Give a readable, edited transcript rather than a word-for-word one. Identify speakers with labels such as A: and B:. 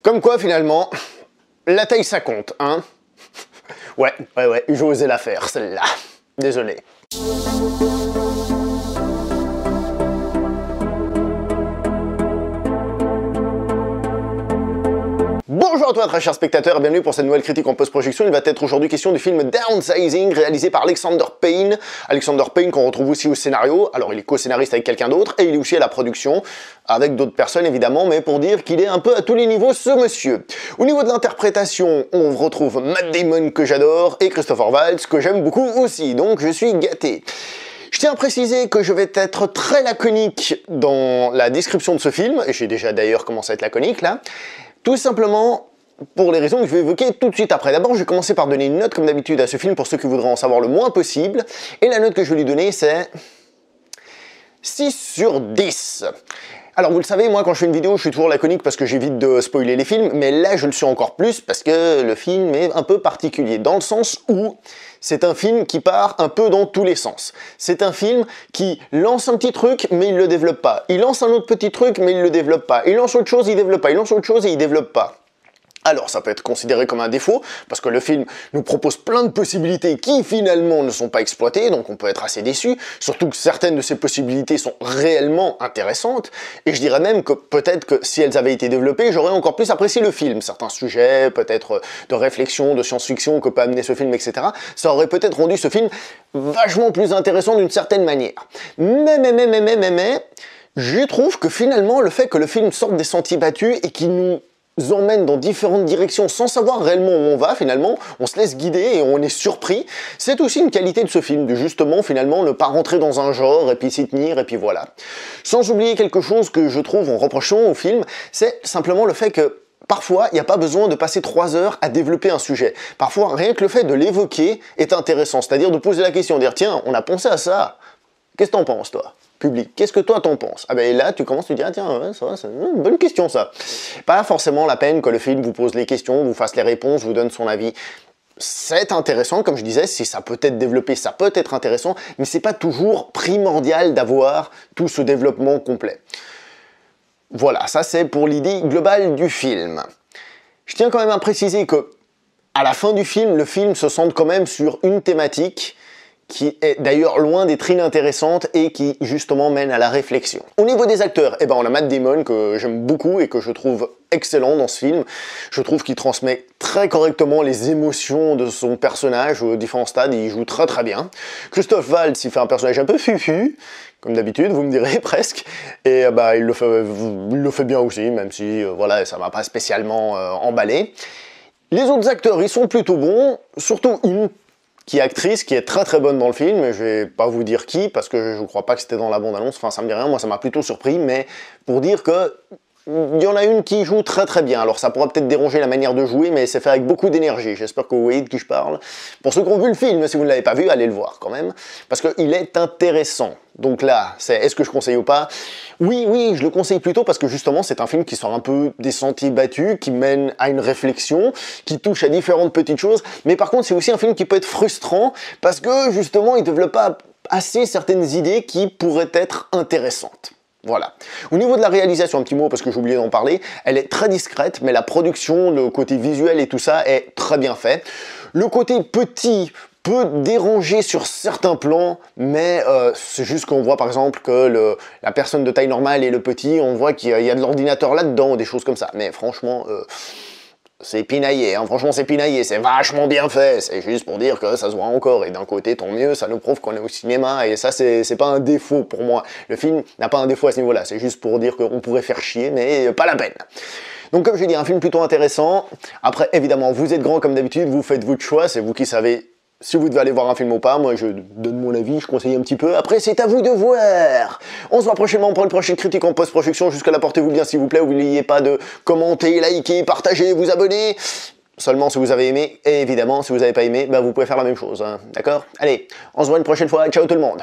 A: Comme quoi, finalement, la taille ça compte, hein. Ouais, j'ai osé la faire, celle-là. Désolé. Bonjour à toi très chers spectateurs et bienvenue pour cette nouvelle critique en post-projection. Il va être aujourd'hui question du film Downsizing réalisé par Alexander Payne. Alexander Payne qu'on retrouve aussi au scénario, alors il est co-scénariste avec quelqu'un d'autre et il est aussi à la production avec d'autres personnes évidemment, mais pour dire qu'il est un peu à tous les niveaux ce monsieur. Au niveau de l'interprétation, on retrouve Matt Damon que j'adore et Christopher Waltz que j'aime beaucoup aussi, donc je suis gâté. Je tiens à préciser que je vais être très laconique dans la description de ce film, et j'ai déjà d'ailleurs commencé à être laconique là. Tout simplement pour les raisons que je vais évoquer tout de suite après. D'abord, je vais commencer par donner une note comme d'habitude à ce film pour ceux qui voudraient en savoir le moins possible. Et la note que je vais lui donner, c'est 6 sur 10. Alors vous le savez, moi quand je fais une vidéo, je suis toujours laconique parce que j'évite de spoiler les films, mais là je le suis encore plus parce que le film est un peu particulier, dans le sens où c'est un film qui part un peu dans tous les sens. C'est un film qui lance un petit truc, mais il le développe pas. Il lance un autre petit truc, mais il le développe pas. Il lance autre chose, il développe pas. Il lance autre chose et il développe pas. Alors ça peut être considéré comme un défaut, parce que le film nous propose plein de possibilités qui finalement ne sont pas exploitées, donc on peut être assez déçu, surtout que certaines de ces possibilités sont réellement intéressantes, et je dirais même que peut-être que si elles avaient été développées, j'aurais encore plus apprécié le film. Certains sujets, peut-être de réflexion, de science-fiction que peut amener ce film, etc., ça aurait peut-être rendu ce film vachement plus intéressant d'une certaine manière. Mais, je trouve que finalement, le fait que le film sorte des sentiers battus et qu'il nous emmène dans différentes directions sans savoir réellement où on va, finalement, on se laisse guider et on est surpris. C'est aussi une qualité de ce film, de justement, finalement, ne pas rentrer dans un genre et puis s'y tenir et puis voilà. Sans oublier quelque chose que je trouve en reprochant au film, c'est simplement le fait que parfois, il n'y a pas besoin de passer 3 heures à développer un sujet. Parfois, rien que le fait de l'évoquer est intéressant, c'est-à-dire de poser la question, dire tiens, on a pensé à ça, qu'est-ce que t'en penses toi ? Public. Qu'est-ce que toi t'en penses? Ah ben là tu commences, tu dis ah tiens ouais, ça va, c'est une bonne question ça. Pas forcément la peine que le film vous pose les questions, vous fasse les réponses, vous donne son avis. C'est intéressant, comme je disais, si ça peut être développé, ça peut être intéressant, mais c'est pas toujours primordial d'avoir tout ce développement complet. Voilà, ça c'est pour l'idée globale du film. Je tiens quand même à préciser que à la fin du film, le film se centre quand même sur une thématique qui est d'ailleurs loin d'être inintéressante et qui justement mène à la réflexion. Au niveau des acteurs, eh ben on a Matt Damon que j'aime beaucoup et que je trouve excellent dans ce film. Je trouve qu'il transmet très correctement les émotions de son personnage aux différents stades, il joue très très bien. Christophe Waltz, il fait un personnage un peu fufu, comme d'habitude, vous me direz presque, et bah il le fait bien aussi, même si voilà, ça m'a pas spécialement emballé. Les autres acteurs, ils sont plutôt bons, surtout une qui est actrice, qui est très très bonne dans le film, mais je vais pas vous dire qui, parce que je crois pas que c'était dans la bande-annonce, enfin ça me dit rien, moi ça m'a plutôt surpris, mais pour dire que il y en a une qui joue très très bien. Alors ça pourra peut-être déranger la manière de jouer, mais c'est fait avec beaucoup d'énergie. J'espère que vous voyez de qui je parle. Pour ceux qui ont vu le film, si vous ne l'avez pas vu, allez le voir quand même, parce qu'il est intéressant. Donc là, est-ce que je conseille ou pas? Oui, je le conseille plutôt parce que justement c'est un film qui sort un peu des sentiers battus, qui mène à une réflexion, qui touche à différentes petites choses, mais par contre c'est aussi un film qui peut être frustrant parce que justement il ne développe pas assez certaines idées qui pourraient être intéressantes. Voilà. Au niveau de la réalisation, un petit mot parce que j'ai oublié d'en parler, elle est très discrète, mais la production, le côté visuel et tout ça est très bien fait. Le côté petit peut déranger sur certains plans, mais c'est juste qu'on voit par exemple que la personne de taille normale et le petit, on voit qu'il y a de l'ordinateur là-dedans, des choses comme ça. Mais franchement, c'est pinaillé, hein. Franchement c'est pinaillé, c'est vachement bien fait, c'est juste pour dire que ça se voit encore, et d'un côté tant mieux, ça nous prouve qu'on est au cinéma, et ça c'est pas un défaut pour moi. Le film n'a pas un défaut à ce niveau-là, c'est juste pour dire qu'on pourrait faire chier, mais pas la peine. Donc comme je l'ai dit, un film plutôt intéressant. Après évidemment, vous êtes grand comme d'habitude, vous faites votre choix, c'est vous qui savez si vous devez aller voir un film ou pas. Moi je donne mon avis, je conseille un petit peu, après c'est à vous de voir. On se voit prochainement pour une prochaine critique en post-production, jusqu'à là portez-vous bien s'il vous plaît, n'oubliez pas de commenter, liker, partager, vous abonner, seulement si vous avez aimé, et évidemment si vous n'avez pas aimé, bah, vous pouvez faire la même chose, hein. D'accord? Allez, on se voit une prochaine fois, ciao tout le monde.